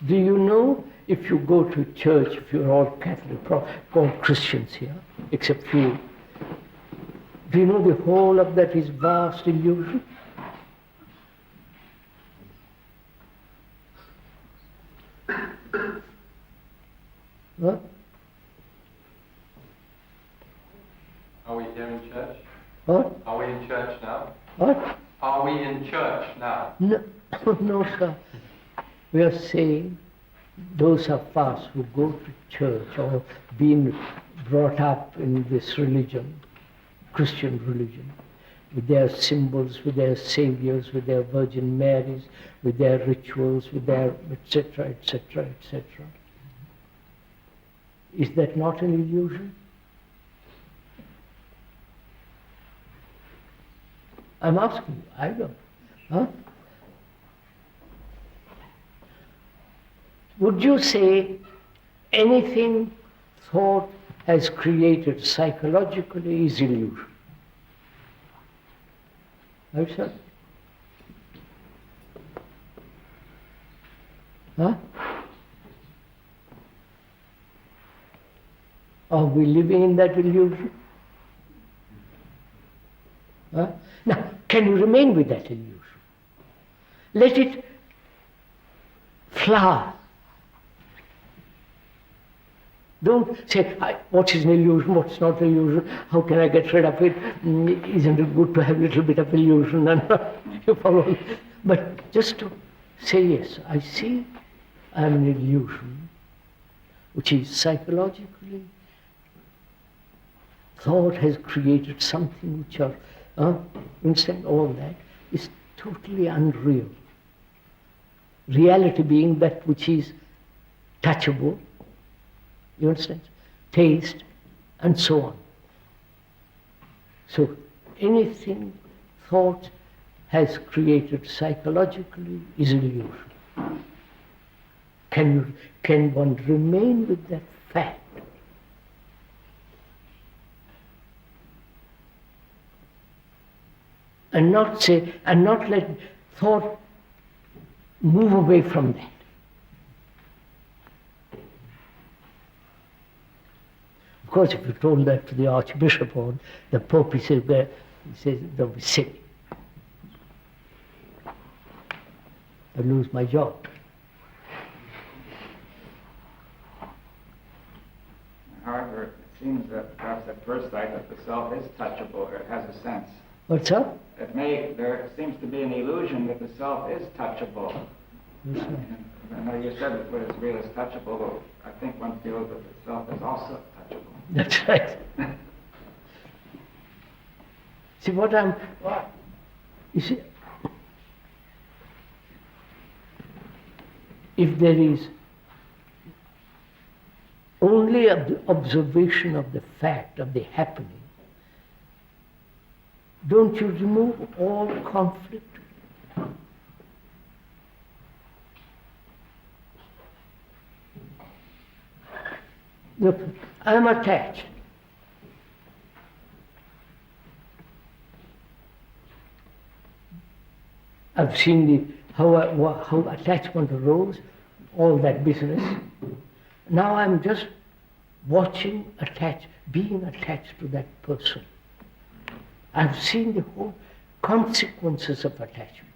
Do you know, if you go to church, if you're all Catholic, all Christians here, except few, do you know the whole of that is vast illusion? What? Are we here in church? What? Are we in church now? What? Are we in church now? No, no, sir. We are saying those of us who go to church or been brought up in this religion, Christian religion, with their symbols, with their saviors, with their Virgin Marys, with their rituals, with their etc., etc., etc. Is that not an illusion? I'm asking you, I don't. Huh? Would you say anything thought has created psychologically is illusion? Right, sir? Huh? Are we living in that illusion? Huh? Now, can you remain with that illusion? Let it flower. Don't say, what is an illusion, what's not an illusion, how can I get rid of it? Isn't it good to have a little bit of illusion? And you follow. But just to say, yes, I see I'm an illusion, which is psychologically, thought has created something which are, instead all that is totally unreal. Reality being that which is touchable, you understand? Taste, and so on. So anything thought has created psychologically is illusion. Can one remain with that fact? And not say, and not let thought move away from that. Of course, if you told that to the Archbishop or the Pope, he says, don't be silly. I lose my job. However, it seems that perhaps at first sight that the self is touchable, or it has a sense. What's up? There seems to be an illusion that the self is touchable. Yes, sir. I know you said that what is real is touchable, but I think one feels that the self is also touchable. That's right. See you see, if there is only observation of the fact of the happening, don't you remove all conflict? Look, I'm attached. I've seen how attachment arose, all that business. Now I'm just watching, being attached to that person. I've seen the whole consequences of attachment.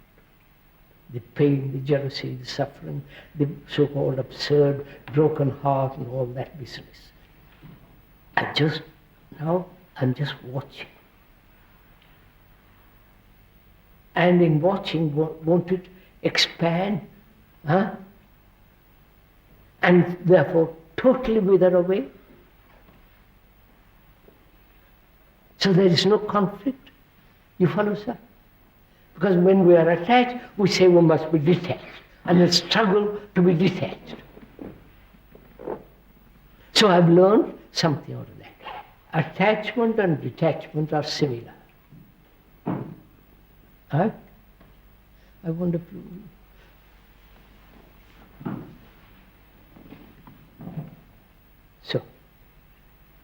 The pain, the jealousy, the suffering, the so-called absurd, broken heart and all that business. I'm just watching. And in watching, won't it expand? Huh? And therefore totally wither away? So there is no conflict. You follow, sir? Because when we are attached, we say we must be detached, and then struggle to be detached. So I've learned something out of that. Attachment and detachment are similar. Huh? I wonder if you... So,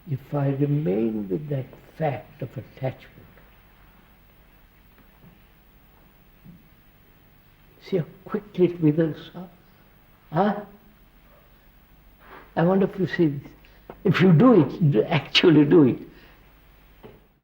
if I remain with that fact of attachment, see how quickly it withers up? Huh? I wonder if you see this. If you do it, actually do it,